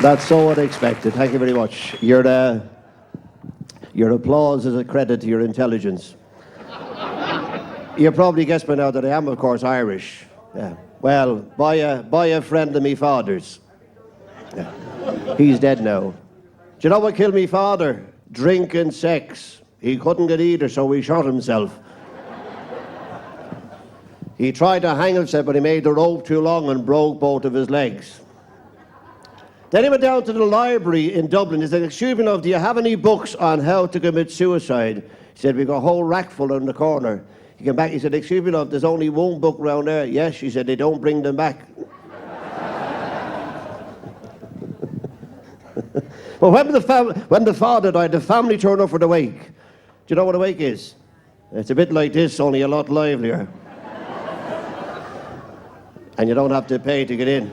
That's so unexpected. Thank you very much. Your applause is a credit to your intelligence. You probably guessed by now that I am, of course, Irish. Yeah. Well, by a friend of me father's. Yeah. He's dead now. Do you know what killed me father? Drink and sex. He couldn't get either, so he shot himself. He tried to hang himself, but he made the rope too long and broke both of his legs. Then he went down to the library in Dublin. He said, "Excuse me, love, do you have any books on how to commit suicide?" He said, "We've got a whole rack full in the corner." He came back, he said, "Excuse me, love, there's only one book around there." "Yes," she said, "they don't bring them back." Well, when the father died, the family turned up for the wake. Do you know what a wake is? It's a bit like this, only a lot livelier. And you don't have to pay to get in.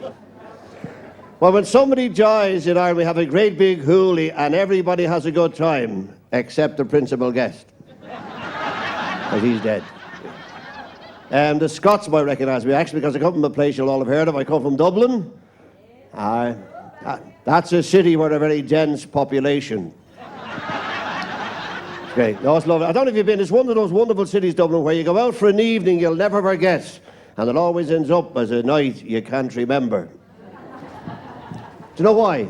Well, when somebody dies in Ireland, we have a great big hoolie and everybody has a good time, except the principal guest. Because he's dead. The Scots might recognise me, actually, because I come from a place you'll all have heard of. I come from Dublin. That's a city with a very dense population. It's great. No, it's lovely. I don't know if you've been. It's one of those wonderful cities, Dublin, where you go out for an evening you'll never forget, and it always ends up as a night you can't remember. Do you know why?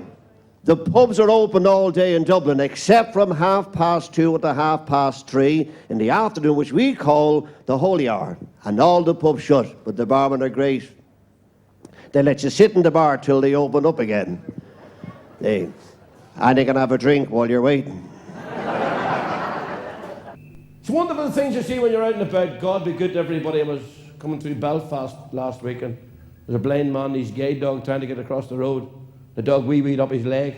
The pubs are open all day in Dublin, except from 2:30 to 3:30 in the afternoon, which we call the holy hour. And all the pubs shut, but the barmen are great. They let you sit in the bar till they open up again. And they can have a drink while you're waiting. It's wonderful things you see when you're out and about. God be good to everybody. I was coming through Belfast last week and there's a blind man, his gay dog, trying to get across the road. The dog wee-weed up his leg.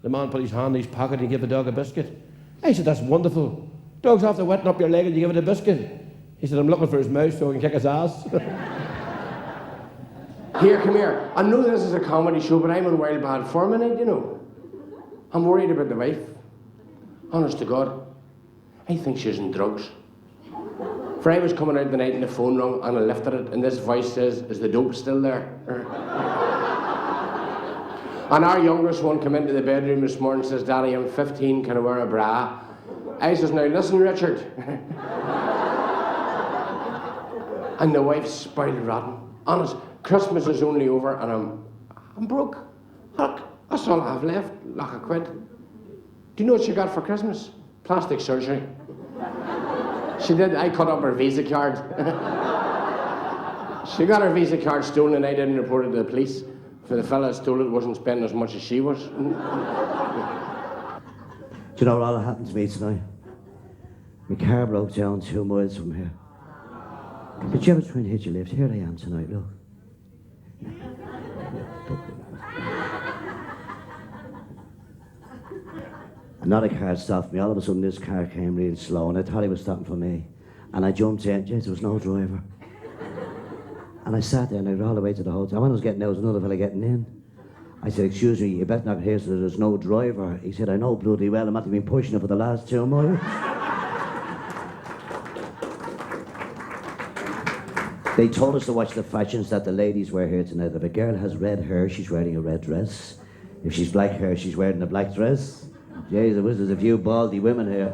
The man put his hand in his pocket and gave the dog a biscuit. I said, "That's wonderful. Dog's after wetting up your leg and you give it a biscuit." He said, "I'm looking for his mouth so I can kick his ass." Here, come here. I know this is a comedy show, but I'm in wild bad form tonight, you know. I'm worried about the wife. Honest to God. I think she's in drugs. For I was coming out the night and the phone rang and I lifted it and this voice says, "Is the dope still there?" And our youngest one came into the bedroom this morning and says, "Daddy, I'm 15, can I wear a bra?" I says, "Now listen, Richard." And the wife's spoiled rotten. Honest, Christmas is only over and I'm broke. Look, that's all I have left, like a quid. Do you know what she got for Christmas? Plastic surgery. She did. I cut up her Visa card. She got her Visa card stolen and I didn't report it to the police. For the fella that stole it wasn't spending as much as she was. Do you know what all happened to me tonight? My car broke down 2 miles from here. Did you ever try and hit your lift? Here I am tonight, look. Another car stopped me. All of a sudden this car came really slow and I thought he was stopping for me. And I jumped in. Yes, there was no driver. And I sat there and I got all the way to the hotel. When I was getting out, there was another fella getting in. I said, "Excuse me, you better not hear so there's no driver." He said, "I know bloody well, I might have been pushing it for the last 2 miles." They told us to watch the fashions that the ladies wear here tonight. If a girl has red hair, she's wearing a red dress. If she's black hair, she's wearing a black dress. Jesus, there's a few baldy women here.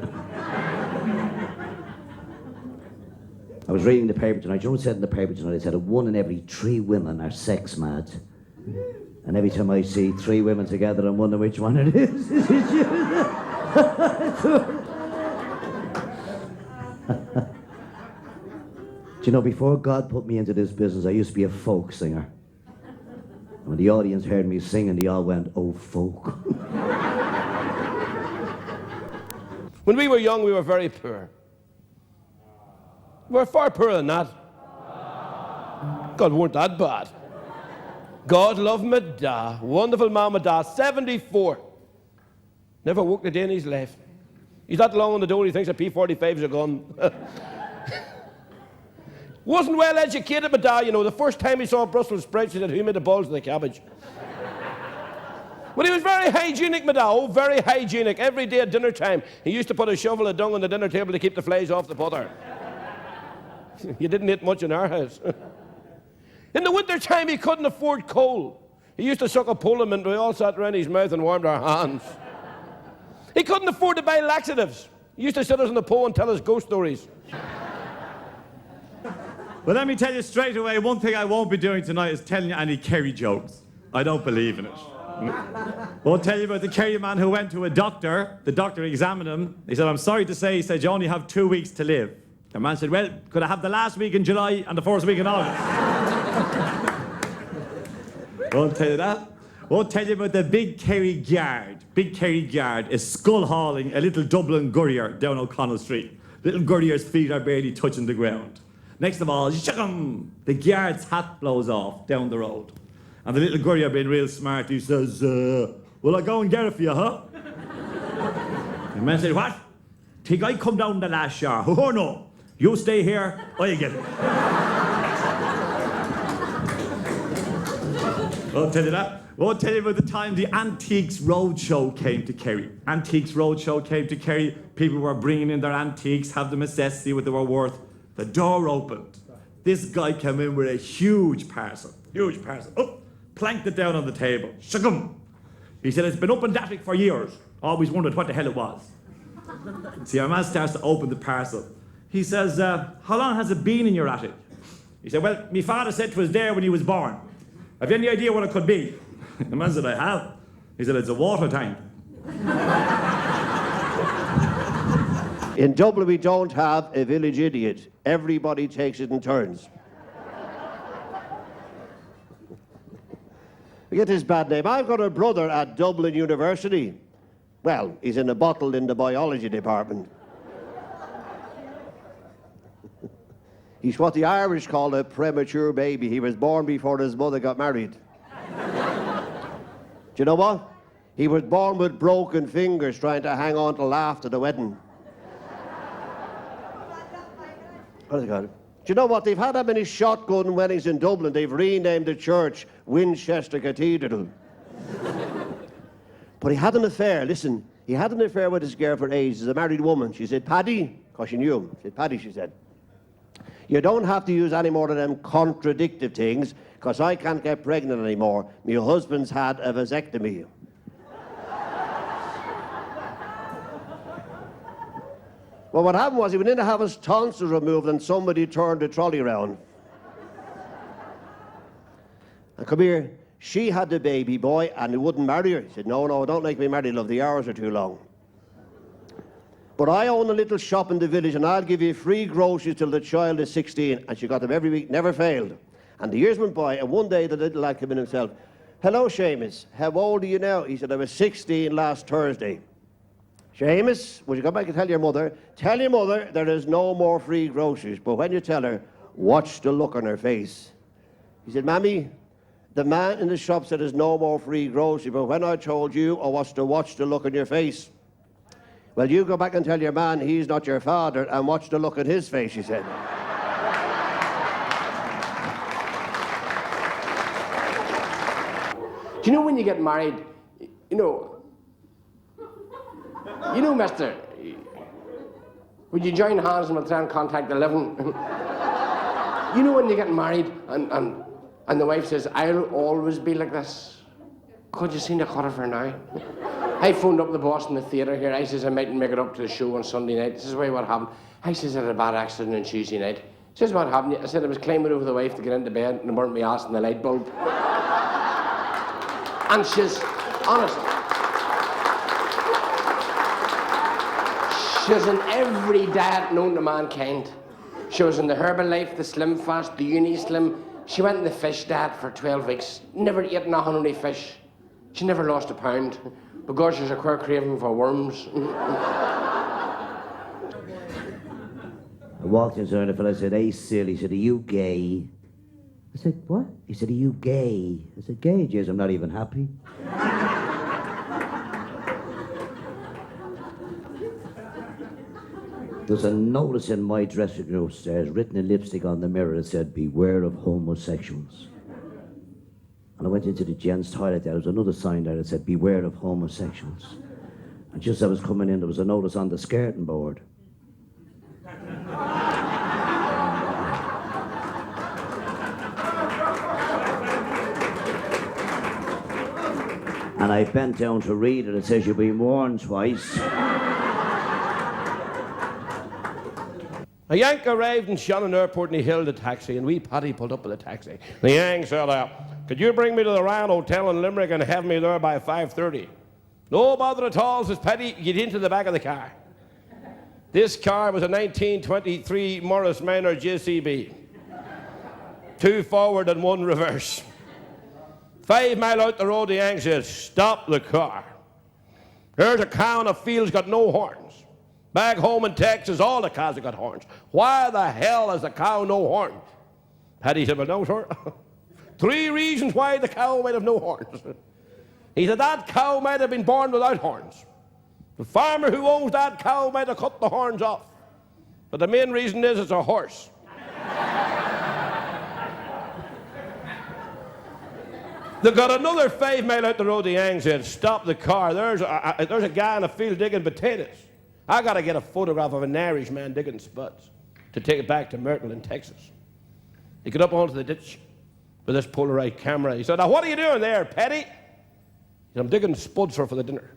I was reading the paper tonight. You know what it said in the paper tonight? It said that 1 in every 3 women are sex mad. And every time I see 3 women together, I'm wondering which one it is. Do you know, before God put me into this business, I used to be a folk singer. And when the audience heard me singing, they all went, "Oh, folk." When we were young, we were very poor. We were far poorer than that. God, weren't that bad. God love my dad. Wonderful man, my dad. 74. Never worked a day in his life. He's that long on the door, he thinks a P45 is a gun. Wasn't well educated, my dad, you know. The first time he saw Brussels sprouts, he said, "Who made the balls of the cabbage?" But he was very hygienic, my dad. Oh, very hygienic. Every day at dinner time, he used to put a shovel of dung on the dinner table to keep the flies off the butter. You didn't eat much in our house. In the winter time, he couldn't afford coal. He used to suck a pullum and we all sat around his mouth and warmed our hands. He couldn't afford to buy laxatives. He used to sit us in the pole and tell us ghost stories. Well, let me tell you straight away, one thing I won't be doing tonight is telling you any Kerry jokes. I don't believe in it. Won't tell you about the Kerry man who went to a doctor. The doctor examined him. He said, I'm sorry to say, he said, you only have 2 weeks to live. The man said, well, could I have the last week in July and the first week in August? Won't tell you that. Won't tell you about the big Kerry guard. Big Kerry guard is skull hauling a little Dublin gurrier down O'Connell Street. Little gurrier's feet are barely touching the ground. Next of all, shugum, the guard's hat blows off down the road. And the little gurrier, being real smart, he says, will I go and get it for you, huh? The man said, what? Think I come down the last shower? Oh, no. You stay here, I get it. Won't tell you that. Won't tell you about the time the Antiques Roadshow came to Kerry. Antiques Roadshow came to Kerry. People were bringing in their antiques, have them assessed, see what they were worth. The door opened. This guy came in with a huge parcel. Huge parcel. Oh, planked it down on the table. Shugum. He said, it's been up in Datwick for years. Always wondered what the hell it was. See, our man starts to open the parcel. He says, how long has it been in your attic? He said, well, my father said it was there when he was born. Have you any idea what it could be? The man said, I have. He said, it's a water tank. In Dublin, we don't have a village idiot. Everybody takes it in turns. We get this bad name. I've got a brother at Dublin University. Well, he's in a bottle in the biology department. He's what the Irish call a premature baby. He was born before his mother got married. Do you know what? He was born with broken fingers trying to hang on to laugh to the wedding. What has it got? Do you know what? They've had that many shotgun weddings in Dublin, they've renamed the church Winchester Cathedral. But he had an affair, listen, he had an affair with his girl for ages, a married woman. She said, Paddy, because she knew him. She said, Paddy, she said, you don't have to use any more of them contradictive things, because I can't get pregnant anymore. My husband's had a vasectomy. Well, what happened was he went in to have his tonsils removed and somebody turned the trolley around. And come here, she had the baby boy and he wouldn't marry her. He said, no, no, don't make me marry, love, the hours are too long. But I own a little shop in the village and I'll give you free groceries till the child is 16. And she got them every week, never failed. And the years went by and one day the little lad came in himself. Hello, Seamus, how old are you now? He said, I was 16 last Thursday. Seamus, would you go back and tell your mother there is no more free groceries, but when you tell her, watch the look on her face. He said, Mammy, the man in the shop said there's no more free groceries, but when I told you, I was to watch the look on your face. Well, you go back and tell your man he's not your father and watch the look on his face, she said. Do you know when you get married, you know, mister, would you join hands and we'll try and contact 11? You know when you get married and the wife says, I'll always be like this. Could you see the cut of her now? I phoned up the boss in the theatre here. I says I mightn't make it up to the show on Sunday night. This is why what happened. I says I had a bad accident on Tuesday night. He says what happened. I said I was climbing over the wife to get into bed and I burnt my ass in the light bulb. And she's, honest, she was in every diet known to mankind. She was in the Herbalife, the Slim Fast, the Uni Slim. She went in the fish diet for 12 weeks. Never eaten a honey fish. She never lost a pound because she's a queer craving for worms. I walked in there and the fella said, hey, Sil, he said, are you gay? I said, what? He said, are you gay? I said, gay, jeez, I'm not even happy. There's a notice in my dressing room upstairs, written in lipstick on the mirror, that said, beware of homosexuals. And I went into the gents' toilet there was another sign there that said, beware of homosexuals. And just as I was coming in, there was a notice on the skirting board. And I bent down to read it. It says, "You've been warned twice." A Yank arrived in Shannon Airport and he hailed a taxi, and wee Paddy pulled up with a taxi. The Yank said, "Could you bring me to the Rand Hotel in Limerick and have me there by 5:30? "No bother at all," says Paddy. "Get into the back of the car." This car was a 1923 Morris Minor JCB. 2 forward and 1 reverse. 5 mile out the road, the Yank said, "Stop the car. There's a cow in a field's got no horns. Back home in Texas, all the cows have got horns. Why the hell has the cow no horns?" Paddy said, "Well, no, sir. 3 reasons why the cow might have no horns." He said, "That cow might have been born without horns. The farmer who owns that cow might have cut the horns off. But the main reason is it's a horse." They got another 5 mile out the road. The Yang said, "Stop the car. There's a guy in a field digging potatoes. I got to get a photograph of an Irish man digging spuds to take it back to Myrtle in Texas." He got up onto the ditch with this Polaroid camera. He said, "Now, what are you doing there, Petty?" He said, "I'm digging spuds for the dinner."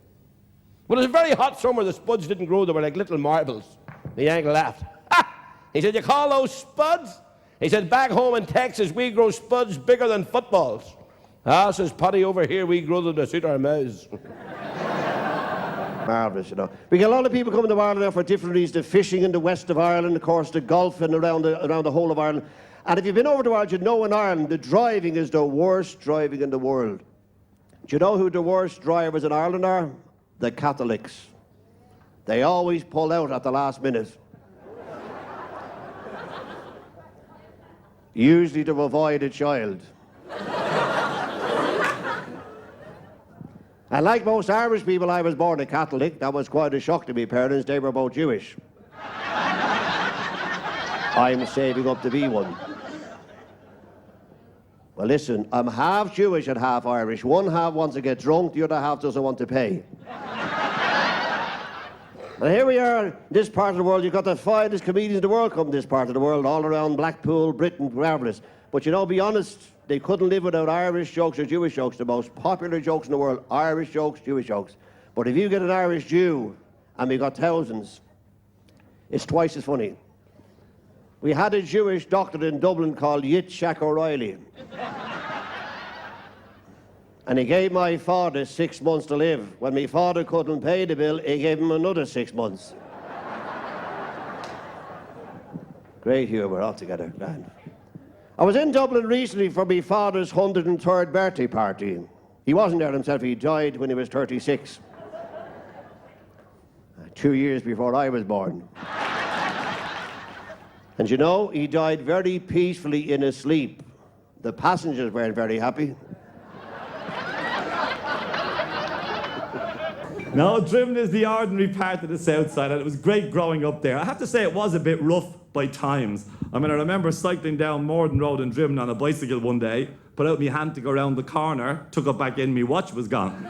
Well, it was a very hot summer. The spuds didn't grow. They were like little marbles. The Yank laughed. "Ha!" He said, "You call those spuds?" He said, "Back home in Texas, we grow spuds bigger than footballs." "Ah," says Paddy, "over here we grow them to suit our mouths." Marvellous, you know. We get a lot of people coming to Ireland now for different reasons. The fishing in the west of Ireland, of course, the golf and around the whole of Ireland. And if you've been over to Ireland, you know in Ireland, the driving is the worst driving in the world. Do you know who the worst drivers in Ireland are? The Catholics. They always pull out at the last minute. Usually to avoid a child. And like most Irish people, I was born a Catholic. That was quite a shock to my parents. They were both Jewish. I'm saving up to be one. Well, listen, I'm half Jewish and half Irish. One half wants to get drunk, the other half doesn't want to pay. And here we are, in this part of the world. You've got the finest comedians in the world come this part of the world, all around Blackpool, Britain, marvellous. But you know, be honest, they couldn't live without Irish jokes or Jewish jokes. The most popular jokes in the world, Irish jokes, Jewish jokes. But if you get an Irish Jew, and we got thousands, it's twice as funny. We had a Jewish doctor in Dublin called Yitzhak O'Reilly. And he gave my father 6 months to live. When my father couldn't pay the bill, he gave him another 6 months. Great humour altogether, man. I was in Dublin recently for my father's 103rd birthday party. He wasn't there himself, he died when he was 36. 2 years before I was born. And you know, he died very peacefully in his sleep. The passengers weren't very happy. No, Drimna is the ordinary part of the south side, and it was great growing up there. I have to say it was a bit rough by times. I mean, I remember cycling down Morden Road in Drimna on a bicycle one day, put out my hand to go around the corner, took it back in, my watch was gone.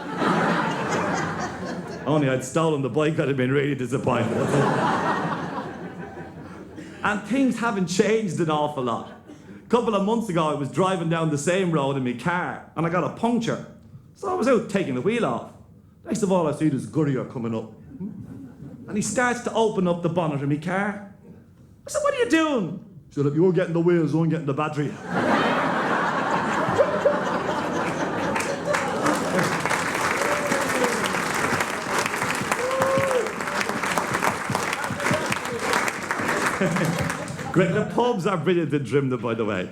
Only I'd stolen the bike, I'd have been really disappointed. And things haven't changed an awful lot. A couple of months ago, I was driving down the same road in my car, and I got a puncture. So I was out taking the wheel off. Next of all, I see this courier coming up. And he starts to open up the bonnet of my car. I said, "What are you doing?" He said, "If you're getting the wheels, I'm getting the battery." Great, the pubs are brilliant in Drimna, by the way.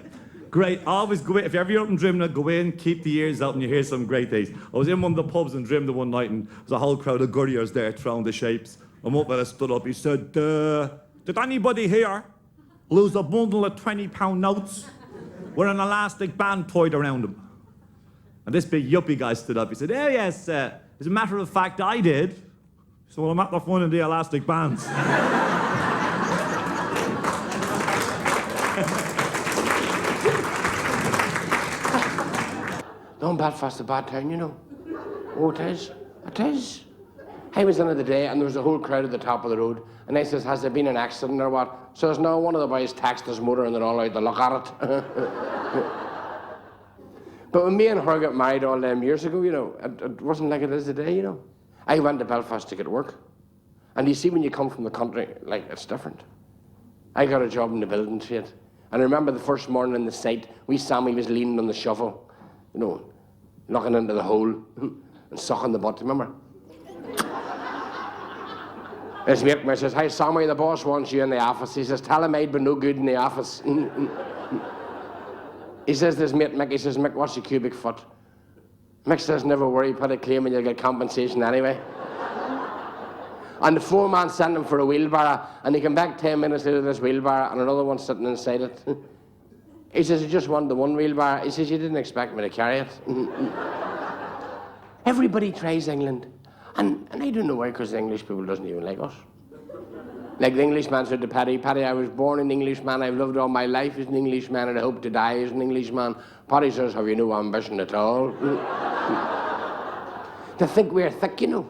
Great, always go in. If you're ever out in Drimna, go in, keep the ears out, and you hear some great things. I was in one of the pubs in Drimna one night, and there was a whole crowd of gurriers there throwing the shapes. And one fella stood up, he said, "Did anybody here lose a bundle of £20 notes with an elastic band tied around them?" And this big yuppie guy stood up, he said, "Oh yes, as a matter of fact, I did. So I'm at the fun of the elastic bands." Don't Belfast a bad town, you know. Oh, it is. It is. I was in the other day and there was a whole crowd at the top of the road, and I says, "Has there been an accident or what?" So there's now one of the boys taxed his motor and they're all out to look at it. But when me and her got married all them years ago, you know, it wasn't like it is today, you know. I went to Belfast to get work. And you see when you come from the country, like, it's different. I got a job in the building trade. And I remember the first morning in the site, wee Sammy was leaning on the shovel, you know, looking into the hole and sucking the butt, remember? His mate says, "Hi Sammy, the boss wants you in the office." He says, "Tell him I'd be no good in the office." He says to his mate Mick, he says, "Mick, what's your cubic foot?" Mick says, "Never worry, put a claim and you'll get compensation anyway." And the foreman sent him for a wheelbarrow, and he came back 10 minutes later with this wheelbarrow, and another one sitting inside it. He says, "I just wanted the one wheelbarrow." He says, "You didn't expect me to carry it." Everybody tries England, and I don't know why, because the English people doesn't even like us. Like the Englishman said to Paddy, "Paddy, I was born an Englishman, I've lived all my life as an Englishman, and I hope to die as an Englishman." Paddy says, "Have you no ambition at all?" To think we're thick, you know.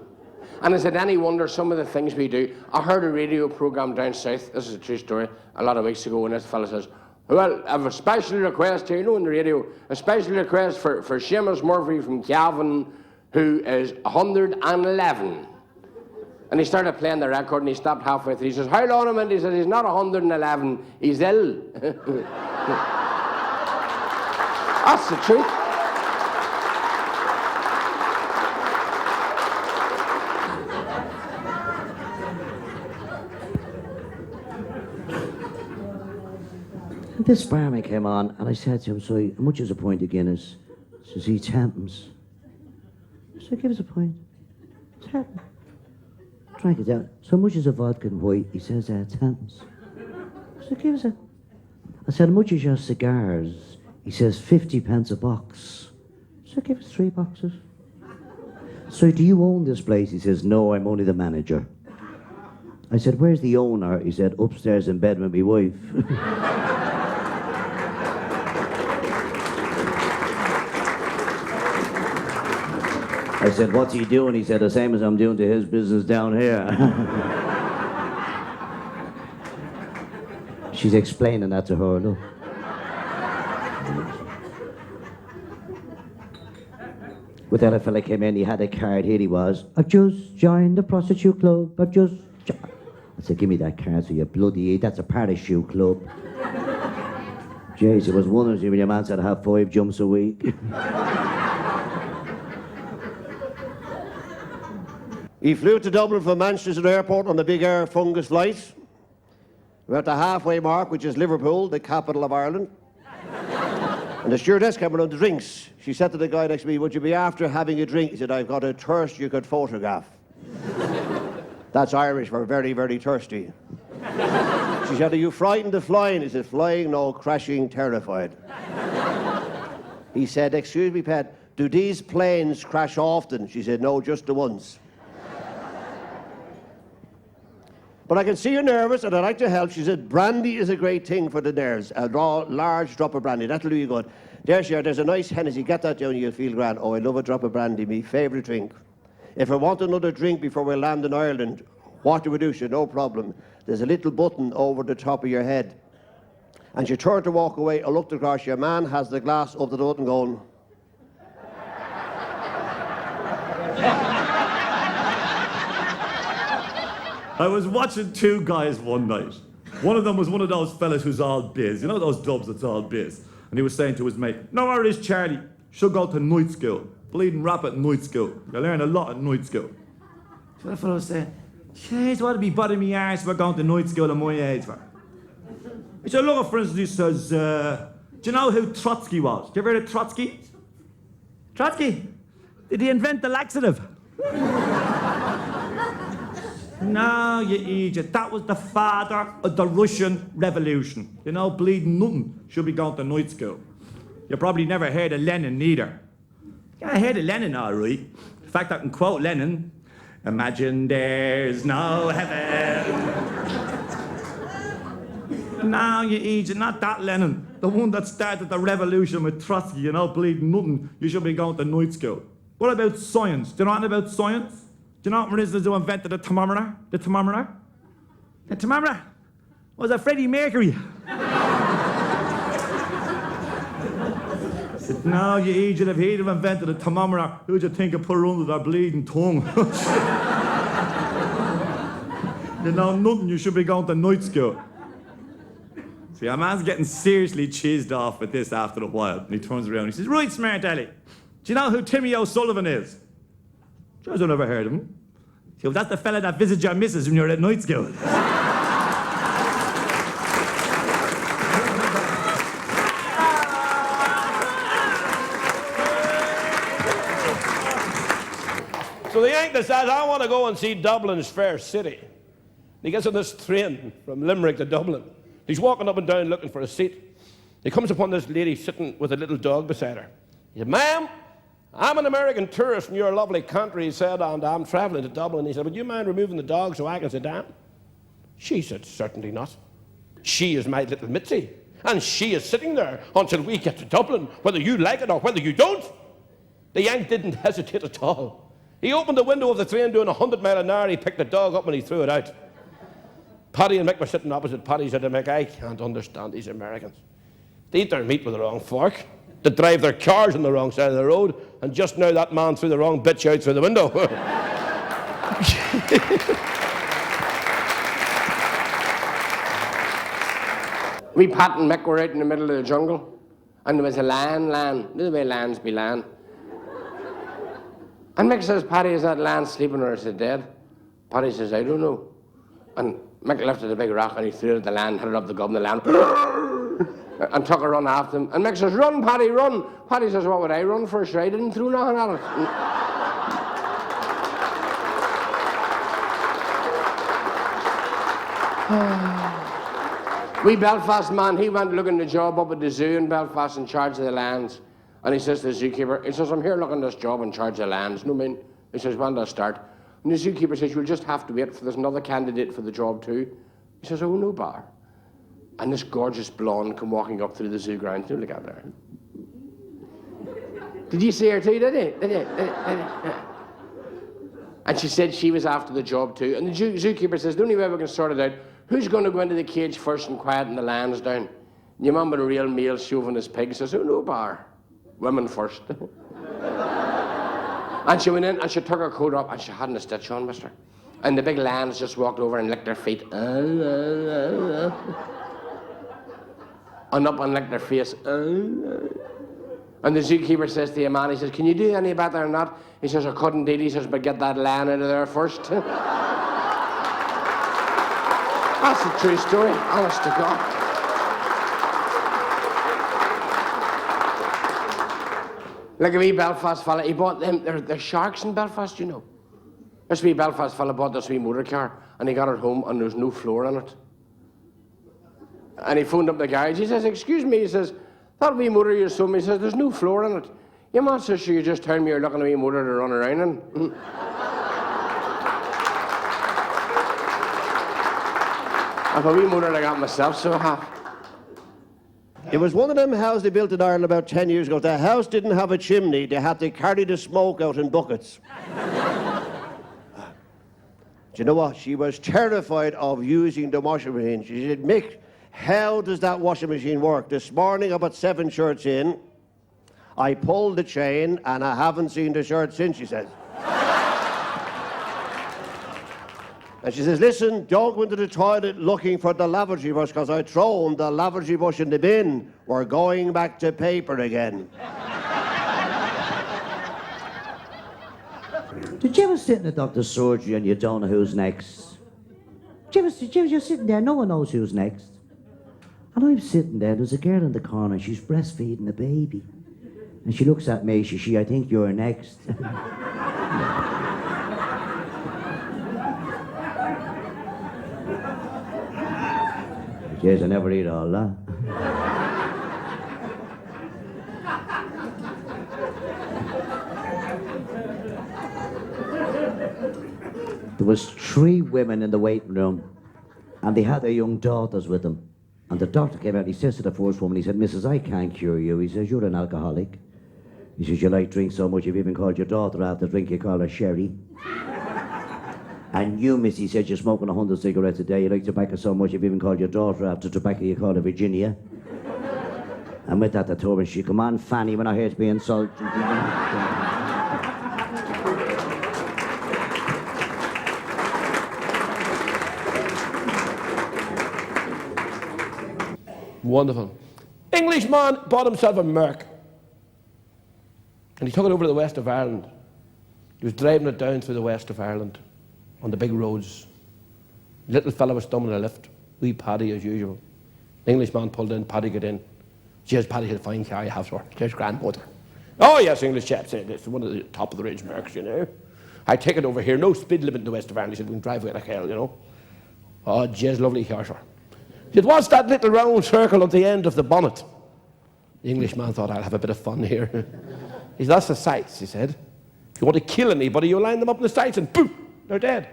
And is it any wonder some of the things we do? I heard a radio programme down south, this is a true story, a lot of weeks ago, and this fella says, "Well, I have a special request here," you know, on the radio, "a special request for Seamus Murphy from Cavan, who is 111. And he started playing the record, and he stopped halfway through. He says, "Hold on a minute," he says, "he's not 111, he's ill." That's the truth. This barman came on, and I said to him, "So, how much is a pint of Guinness?" He says, "He tempens." So, "Give us a pint." Tempens. Drank it down. "So much is a vodka and white?" He says, "Tempens." So, "Give us a..." I said, "How much is your cigars?" He says, 50 pence a box. So, "Give us 3 boxes." "So, do you own this place?" He says, "No, I'm only the manager." I said, "Where's the owner?" He said, "Upstairs in bed with my wife." I said, "What's he doing?" He said, "The same as I'm doing to his business down here." She's explaining that to her, look. With that, a fella came in, he had a card, here he was. "I've just joined the prostitute club, I've just I said, "Give me that card, so you bloody idiot, that's a parachute club." Jeez, it was wonders when your man said I have 5 jumps a week. He flew to Dublin from Manchester Airport on the big air fungus flight. We're at the halfway mark, which is Liverpool, the capital of Ireland. And the stewardess came around the drinks. She said to the guy next to me, "Would you be after having a drink?" He said, "I've got a thirst you could photograph." That's Irish for very, very thirsty. She said, "Are you frightened of flying?" He said, "Flying, no, crashing, terrified." He said, "Excuse me, pet, do these planes crash often?" She said, "No, just the once." "But I can see you're nervous and I'd like to help." She said, "Brandy is a great thing for the nerves. A large drop of brandy, that'll do you good." "There she are, there's a nice Hennessy. Get that down, you'll feel grand." "Oh, I love a drop of brandy, me favourite drink." "If I want another drink before we land in Ireland, what do we do?" She said, "No problem. There's a little button over the top of your head." And she turned to walk away. I looked across, your man has the glass up to the button going. I was watching 2 guys one night. One of them was one of those fellas who's all biz. You know those dubs that's all biz? And he was saying to his mate, "No worries, Charlie. Should go to night school. Bleeding rap at night school. You learn a lot at night school." So that fellow was saying, "Jeez, what'd be bothering me arse for going to night school at my age for?" He said, "Look, for instance," he says, "do you know who Trotsky was? Do you ever heard of Trotsky?" "Trotsky? Did he invent the laxative?" "No, you idiot. That was the father of the Russian Revolution. You know, bleeding nothing should be going to night school. You probably never heard of Lenin neither." "Yeah, I heard of Lenin, all right. In fact, I can quote Lenin. Imagine there's no heaven." "No, you idiot, not that Lenin. The one that started the revolution with Trotsky, you know, bleeding nothing. You should be going to night school. What about science? Do you know anything about science? Do you know what it is who invented the thermometer? The thermometer? The thermometer? Was it Freddie Mercury?" said, no, you idiot, if he'd have invented a thermometer, who'd you think would put her under their bleeding tongue? You know nothing, you should be going to night school. See, our man's getting seriously cheesed off with this after a while. And he turns around and he says, right, smart Ellie, do you know who Timmy O'Sullivan is? I've never heard of him. He goes, that's the fella that visits your missus when you're at night school. So the Yank decides, I want to go and see Dublin's fair city. He gets on this train from Limerick to Dublin. He's walking up and down looking for a seat. He comes upon this lady sitting with a little dog beside her. He said, ma'am, I'm an American tourist from your lovely country, he said, and I'm traveling to Dublin. He said, would you mind removing the dog so I can sit down? She said, certainly not. She is my little Mitzi, and she is sitting there until we get to Dublin, whether you like it or whether you don't. The Yank didn't hesitate at all. He opened the window of the train doing 100 miles an hour. He picked the dog up and he threw it out. Paddy and Mick were sitting opposite. Paddy said to Mick, I can't understand these Americans. They eat their meat with the wrong fork. They drive their cars on the wrong side of the road. And just now that man threw the wrong bitch out through the window. We, Pat and Mick, were out in the middle of the jungle. And there was a lion. This is the way lions be lying. And Mick says, Paddy, is that lion sleeping or is it dead? Paddy says, I don't know. And Mick lifted a big rock and he threw it at the lion, hit it up the gum, the lion, and took a run after him. And Mick says, run, Paddy, run. Paddy says, what would I run for? Sure, I didn't throw nothing at it. Wee Belfast man, he went looking the job up at the zoo in Belfast in charge of the lions. And he says to the zookeeper, he says, I'm here looking at this job in charge of the lions. No, mean. He says, when does I start? And the zookeeper says, you'll just have to wait for there's another candidate for the job too. He says, oh, no bar. And this gorgeous blonde come walking up through the zoo grounds. Look at her. Did you see her too, did you? And she said she was after the job too. And the zookeeper says, the only way we can sort it out, who's going to go into the cage first and quieten the lions down? And your man with a real male chauvinist pig says, oh, no bar. Women first. And she went in and she took her coat up and she hadn't a stitch on, mister. And the big lions just walked over and licked their feet. And up and licked their face. And the zookeeper says to your man, he says, can you do any better than that? He says, I couldn't indeed. He says, but get that lion out of there first. That's a true story, honest to God. Like a wee Belfast fella, he bought them, they're sharks in Belfast, you know. This wee Belfast fella bought this wee motor car and he got it home and there's no floor in it. And he phoned up the garage, he says, excuse me, he says, that wee motor you sold me, he says, there's no floor in it. Your man says, sure, you just tell me you're looking at a wee motor to run around in. I've a wee motor I got myself, so I have. It was one of them houses they built in Ireland about 10 years ago. The house didn't have a chimney. They had to carry the smoke out in buckets. Do you know what? She was terrified of using the washing machine. She said, Mick, how does that washing machine work? This morning I put 7 shirts in. I pulled the chain and I haven't seen the shirt since, she says. And she says, listen, don't go into the toilet looking for the lavatory brush because I thrown the lavatory brush in the bin. We're going back to paper again. Did you ever sit in the doctor's surgery and you don't know who's next? Did you ever you're sitting there, no one knows who's next. And I'm sitting there, there's a girl in the corner, she's breastfeeding a baby. And she looks at me, she, I think you're next. Yes, I never eat all that. There was 3 women in the waiting room, and they had their young daughters with them. And the doctor came out, he says to the first woman, he said, Mrs. I can't cure you. He says, you're an alcoholic. He says, you like drink so much, you've even called your daughter after drink, you call her Sherry. And you, miss, he said, you're smoking 100 cigarettes a day. You like tobacco so much, you've even called your daughter after tobacco, you call her Virginia. And with that, the turban, she, come on, Fanny, we're not here to be insulted. Wonderful. Englishman bought himself a Merc. And he took it over to the west of Ireland. He was driving it down through the west of Ireland on the big roads. Little fella was stumbling a lift. Wee Paddy as usual. The Englishman pulled in, Paddy got in. Cheers, Paddy, had a fine car you have, sir. Cheers, grandmother. Oh, yes, English chap said, it's one of the top of the range Mercs, you know. I take it over here, no speed limit in the west of Ireland. He said, we can drive away like hell, you know. Oh, cheers, lovely car, sir. He said, what's that little round circle at the end of the bonnet? The Englishman thought, I'll have a bit of fun here. He said, that's the sights, he said. If you want to kill anybody, you line them up in the sights and boom, they're dead.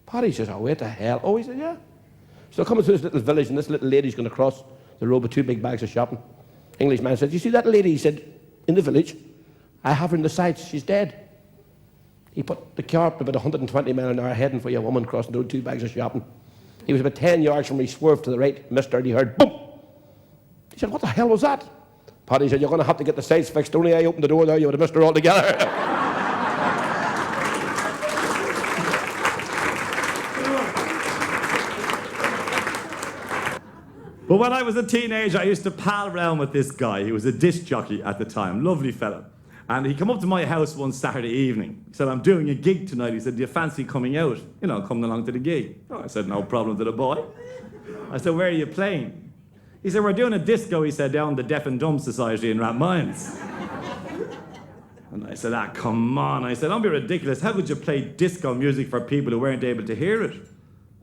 Paddy says, oh, wait the hell. Oh, he said, yeah. So they're coming through this little village and this little lady's going to cross the road with 2 big bags of shopping. Englishman said, you see that lady? He said, in the village. I have her in the sights. She's dead. He put the car up about 120 miles an hour heading for a woman crossing the road, 2 bags of shopping. He was about 10 yards from me, swerved to the right, missed her, and he heard boom. He said, what the hell was that? Paddy said, you're going to have to get the sights fixed. Only I opened the door there, you would have missed her altogether. But when I was a teenager, I used to pal around with this guy. He was a disc jockey at the time, lovely fella. And he came up to my house one Saturday evening. He said, I'm doing a gig tonight. He said, do you fancy coming out? You know, coming along to the gig. Oh, I said, no problem to the boy. I said, where are you playing? He said, we're doing a disco, he said, down the Deaf and Dumb Society in Rathmines. And I said, come on. I said, don't be ridiculous. How could you play disco music for people who weren't able to hear it?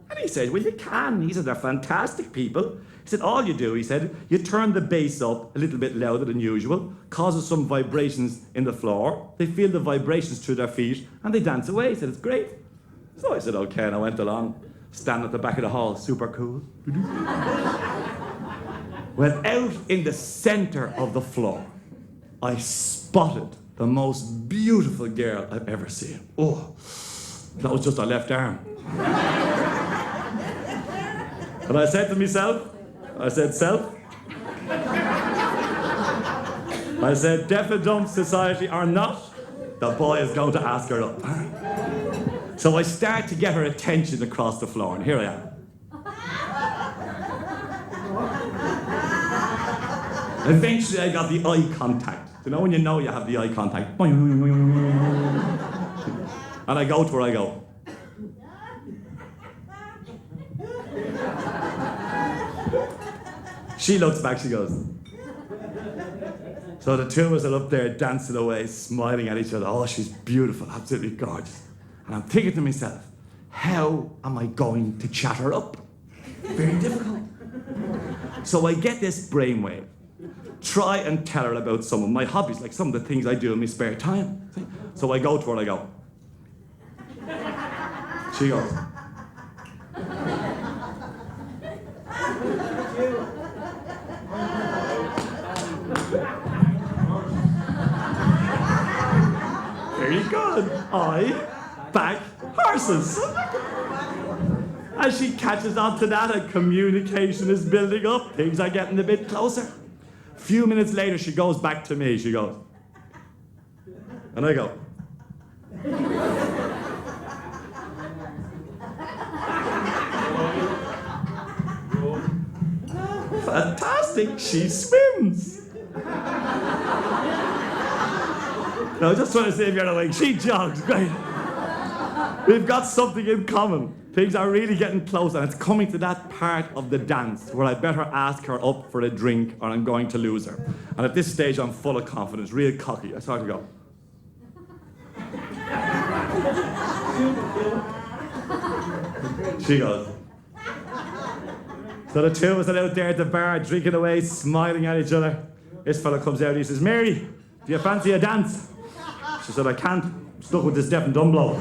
And he said, well, you can. He said, they're fantastic people. He said, all you do, he said, you turn the bass up a little bit louder than usual, causes some vibrations in the floor, they feel the vibrations through their feet, and they dance away. He said, it's great. So I said, okay, and I went along, standing at the back of the hall, super cool. Well, out in the center of the floor, I spotted the most beautiful girl I've ever seen. Oh, that was just her left arm. And I said to myself, I said, self, I said, Deaf and Dumb Society or not, the boy is going to ask her up. So I start to get her attention across the floor, and here I am. Eventually I got the eye contact. You know when you have the eye contact? And I go to her, I go. She looks back, she goes. So the two of us are up there dancing away, smiling at each other. Oh, she's beautiful, absolutely gorgeous. And I'm thinking to myself, how am I going to chat her up? Very difficult. So I get this brainwave. Try and tell her about some of my hobbies, like some of the things I do in my spare time. So I go to her and I go. She goes. Very good. I back horses. As she catches on to that and communication is building up, things are getting a bit closer. A few minutes later, she goes back to me. She goes. And I go. Fantastic, she swims. No, just trying to save you awake. She jogs, great. We've got something in common. Things are really getting close, and it's coming to that part of the dance where I better ask her up for a drink or I'm going to lose her. And at this stage, I'm full of confidence, real cocky. I start to go. She goes. So the two of us are out there at the bar, drinking away, smiling at each other. This fella comes out, he says, Mary, do you fancy a dance? She said, I can't. I'm stuck with this deaf and dumb bloke.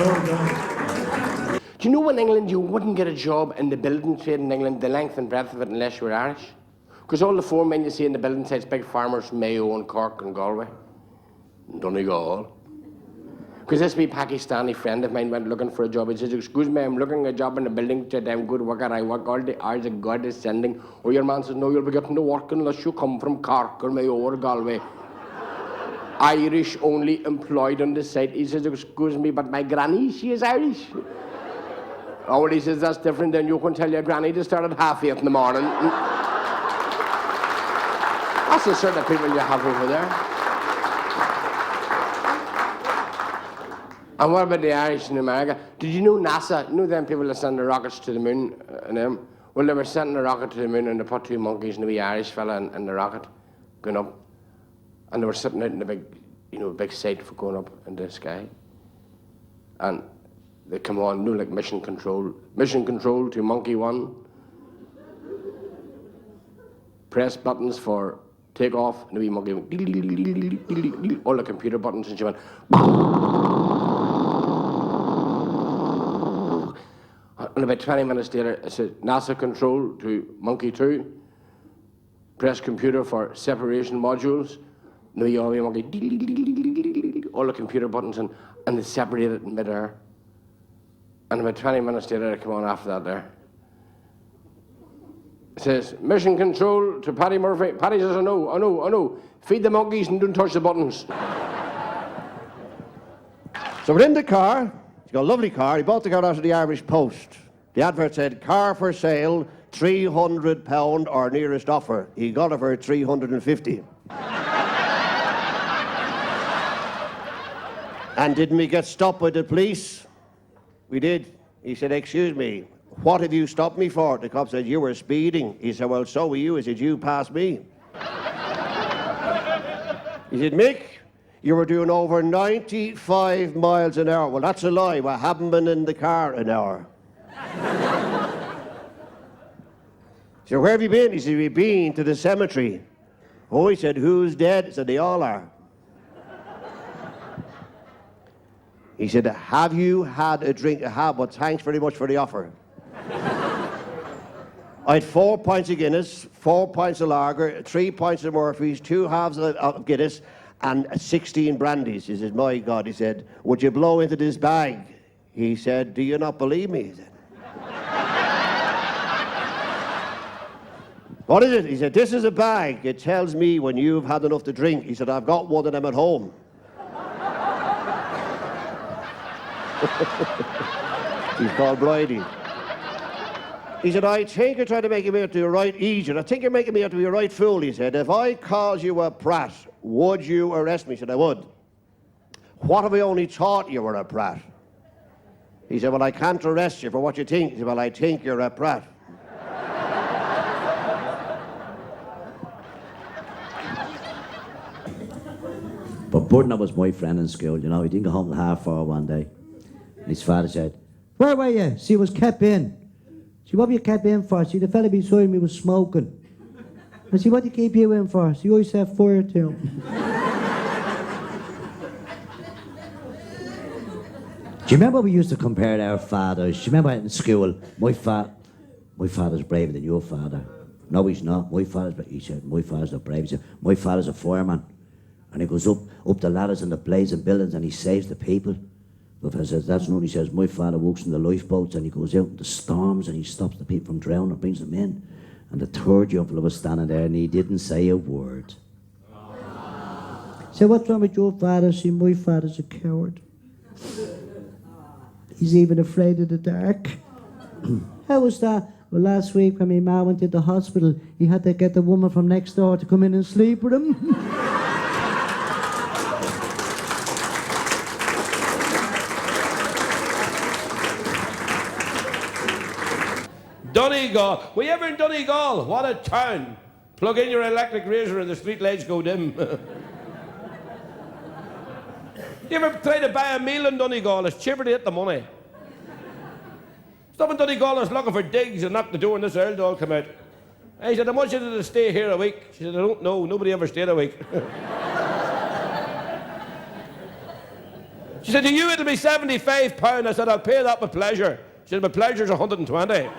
Oh, God. Do you know in England you wouldn't get a job in the building trade in England, the length and breadth of it, unless you were Irish? Because all the foremen you see in the building sites, big farmers, Mayo and Cork and Galway, and Donegal. Because this wee Pakistani friend of mine went looking for a job. He says, excuse me, I'm looking a job in a building today. I'm good worker. I work all the hours that God is sending. Oh, your man says, no, you'll be getting to work unless you come from Cork or Mayo or Galway. Irish only employed on the site. He says, excuse me, but my granny, she is Irish. Oh, well, he says, that's different than you can tell your granny to start at 8:30 in the morning. That's the sort of people you have over there. And what about the Irish in America? Did you know NASA? You know them people that send the rockets to the moon and them? Well, they were sending a rocket to the moon and they put 2 monkeys and a wee Irish fella in the rocket going up. And they were sitting out in the big, big sight for going up in the sky. And they come on, like mission control. Mission control to monkey 1. Press buttons for take off, and the wee monkey went, all the computer buttons, and she went, and about 20 minutes later, it said, NASA control to monkey 2, press computer for separation modules, and the wee monkey, all the computer buttons, and they separated in midair. And about 20 minutes later, they come on after that there. It says, mission control to Paddy Murphy. Paddy says, oh no. Feed the monkeys and don't touch the buttons. So we're in the car. He's got a lovely car. He bought the car out of the Irish Post. The advert said, car for sale, £300 or nearest offer. He got it for 350. And didn't we get stopped by the police? We did. He said, excuse me, what have you stopped me for? The cop said, you were speeding. He said, well, so were you. He said, you passed me. He said, Mick, you were doing over 95 miles an hour. Well, that's a lie. I haven't been in the car an hour. He said, where have you been? He said, we've been to the cemetery. Oh, he said, who's dead? He said, they all are. He said, have you had a drink? I have, but thanks very much for the offer. I had 4 pints of Guinness, 4 pints of lager, 3 pints of Murphy's, 2 halves of Guinness, and 16 brandies. He said, my God, he said, would you blow into this bag? He said, do you not believe me? He said. What is it? He said, this is a bag. It tells me when you've had enough to drink. He said, I've got one of them at home. He's called Bridie. He said, I think you're trying to make me out to be a right idiot. I think you're making me out to be a right fool. He said, if I called you a prat, would you arrest me? He said, I would. What if I only thought you were a prat? He said, well, I can't arrest you for what you think. He said, well, I think you're a prat. But Burton was my friend in school, He didn't go home till 4:30 one day. And his father said, where were you? See, was kept in. See, what were you kept in for? See, the fella beside me was smoking. I see, what did he keep you in for? See, you always set fire to him. Do you remember we used to compare our fathers? Do you remember in school, my father's braver than your father. No, he's not. He said, my father's the bravest. He said, my father's a fireman. And he goes up the ladders and the blazing buildings and he saves the people. But I says, that's not, he says, my father works in the lifeboats and he goes out in the storms and he stops the people from drowning and brings them in. And the third young fellow was standing there and he didn't say a word. So what's wrong with your father? See, my father's a coward. He's even afraid of the dark. How was that? Well, last week when my ma went to the hospital, he had to get the woman from next door to come in and sleep with him. Donegal. Were you ever in Donegal? What a town. Plug in your electric razor and the street lights go dim. You ever try to buy a meal in Donegal? It's cheaper to get the money. Stop in Donegal is looking for digs and knocked the door and this old dog come out. I said, I want you to stay here a week. She said, I don't know. Nobody ever stayed a week. She said, to you it'll be £75. I said, I'll pay that with pleasure. She said, my pleasure's 120.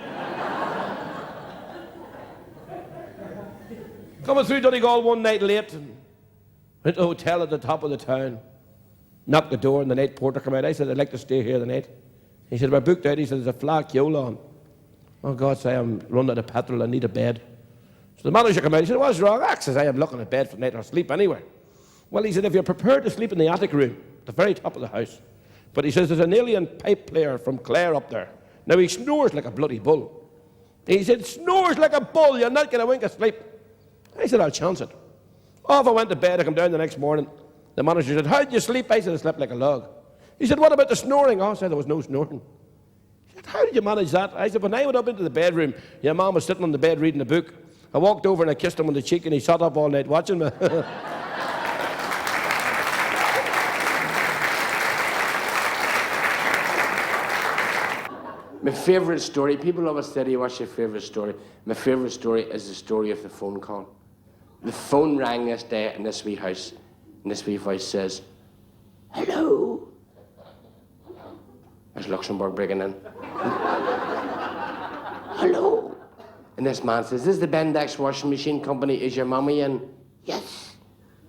Coming through Donegal one night late, went to a hotel at the top of the town. Knocked the door and the night porter came out. I said, I'd like to stay here the night. He said, we're booked out. He said, there's a flat queue on. Oh, God, say, I'm running out of petrol. I need a bed. So the manager came out. He said, what's wrong? I said, I'm looking at bed for the night or sleep anywhere. Well, he said, if you're prepared to sleep in the attic room, the very top of the house. But he says, there's an alien pipe player from Clare up there. Now, he snores like a bloody bull. He said, snores like a bull. You're not getting a wink of sleep. I said, I'll chance it. Off I went to bed. I come down the next morning. The manager said, how'd you sleep? I said, I slept like a log. He said, what about the snoring? Oh, I said, there was no snoring. He said, how did you manage that? I said, when I went up into the bedroom, your mom was sitting on the bed reading a book. I walked over and I kissed him on the cheek and he sat up all night watching me. My favourite story, people always say, what's your favourite story? My favourite story is the story of the phone call. The phone rang this day in this wee house, and this wee voice says, hello. There's Luxembourg breaking in. Hello. And this man says, this is the Bendex washing machine company. Is your mummy in? Yes.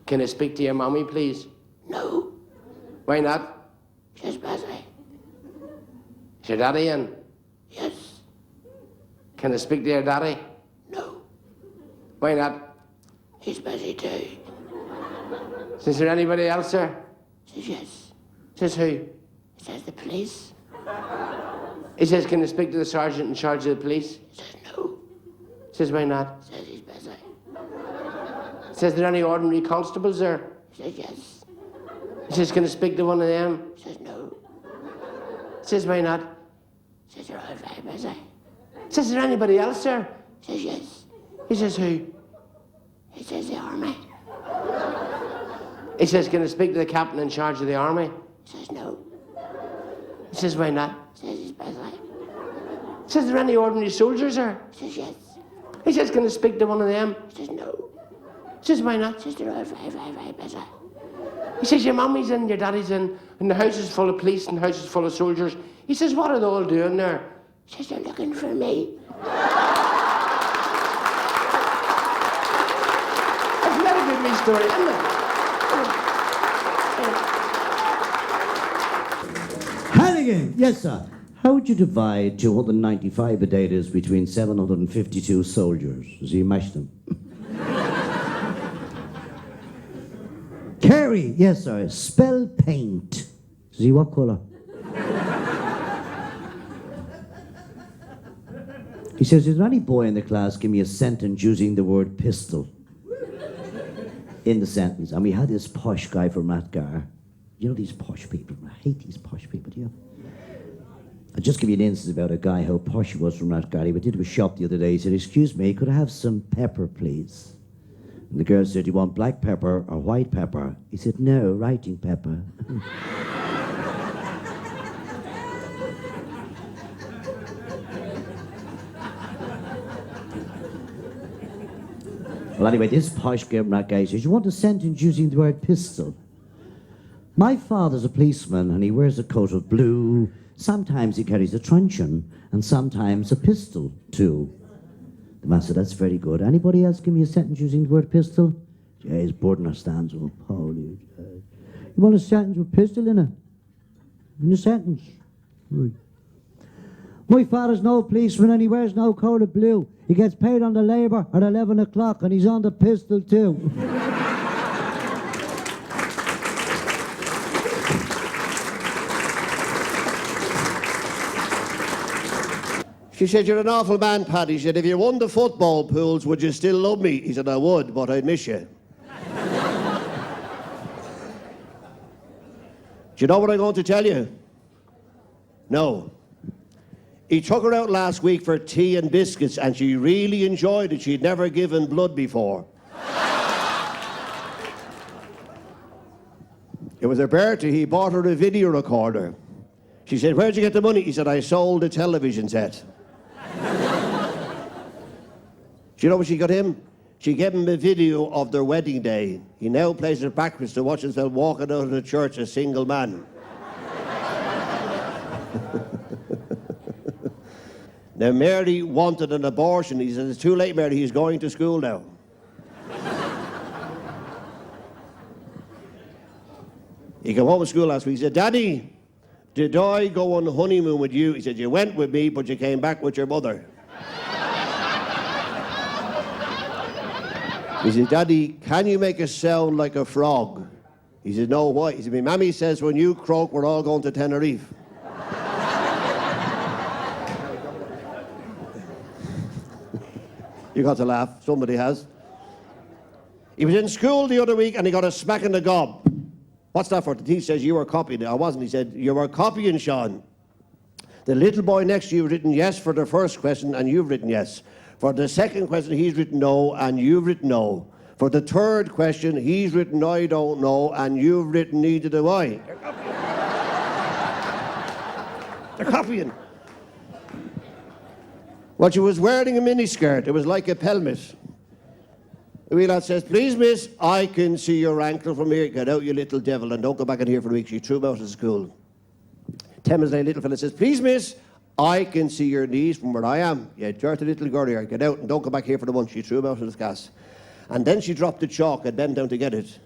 Can I speak to your mummy, please? No. Why not? She's busy. Is your daddy in? Yes. Can I speak to your daddy? No. Why not? He's busy too. Is there anybody else there? Says yes. Says who? Says the police. He says, can I speak to the sergeant in charge of the police? Says no. Says why not? Says he's busy. Says there any ordinary constables there? Says yes. He says, can I speak to one of them? Says no. Says why not? Says they're all very busy. Says, is there anybody else there? Says yes. He says who? He says the army. He says, can I speak to the captain in charge of the army? He says no. He says why not? Says he's busy. Says, are there any ordinary soldiers there? Says yes. He says, can I speak to one of them? Says no. Says why not? Says they're all very, very, very busy. He says, your mummy's in, your daddy's in, and the house is full of police and the house is full of soldiers. He says, what are they all doing there? He says, they're looking for me. It's not a good wee story, isn't it? Hannigan, yes, sir. How would you divide 295 potatoes between 752 soldiers? As you mash them? Kerry, yes, sir. Spell paint. See what colour? He says, is there any boy in the class give me a sentence using the word pistol in the sentence? And we had this posh guy from Rathgar. You know these posh people? I hate these posh people, do you? I'll just give you an instance about a guy, how posh he was from Rathgar. He went into a shop the other day. He said, excuse me, could I have some pepper, please? And the girl said, do you want black pepper or white pepper? He said, no, writing pepper. Well, anyway, this posh rat guy says, you want a sentence using the word pistol? My father's a policeman and he wears a coat of blue. Sometimes he carries a truncheon and sometimes a pistol, too. The man said, that's very good. Anybody else give me a sentence using the word pistol? Yeah, his Bordner stands up. Holy God. You want a sentence with pistol in it? In a sentence? Right. My father's no policeman and he wears no coat of blue. He gets paid on the labour at 11 o'clock and he's on the pistol too. She said, you're an awful man, Paddy. She said, if you won the football pools, would you still love me? He said, I would, but I'd miss you. Do you know what I'm going to tell you? No. He took her out last week for tea and biscuits, and she really enjoyed it. She'd never given blood before. It was her birthday. He bought her a video recorder. She said, where'd you get the money? He said, I sold a television set. Do you know what she got him? She gave him a video of their wedding day. He now plays it backwards to watch himself walking out of the church a single man. Now, Mary wanted an abortion. He said, it's too late, Mary. He's going to school now. He came home from school last week. He said, Daddy, did I go on the honeymoon with you? He said, you went with me, but you came back with your mother. He said, Daddy, can you make a sound like a frog? He said, no, why? He said, my mammy says when you croak, we're all going to Tenerife. You got to laugh. Somebody has. He was in school the other week and he got a smack in the gob. What's that for? The teacher says, you were copying. I wasn't. He said, you were copying, Sean. The little boy next to you written yes for the first question and you've written yes. For the second question, he's written no and you've written no. For the third question, he's written I don't know and you've written neither do I. They're copying. Well, she was wearing a miniskirt. It was like a pelmet. The wee lad says, please, miss, I can see your ankle from here. Get out, you little devil, and don't go back in here for a week. She threw him out of school. 10 minutes later, little fella says, please, miss, I can see your knees from where I am. You dirty little girl here. Get out and don't go back here for the month. She threw him out of the class. And then she dropped the chalk and bent down to get it.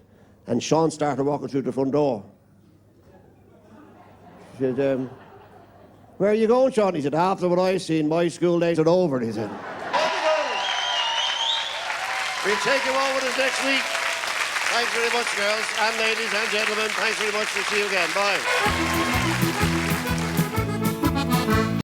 And Sean started walking through the front door. She said, where are you going, Sean? He said, after what I've seen, my school days are over, he said. We'll take you on with us next week. Thanks very much, girls and ladies and gentlemen. Thanks very much. We'll see you again. Bye.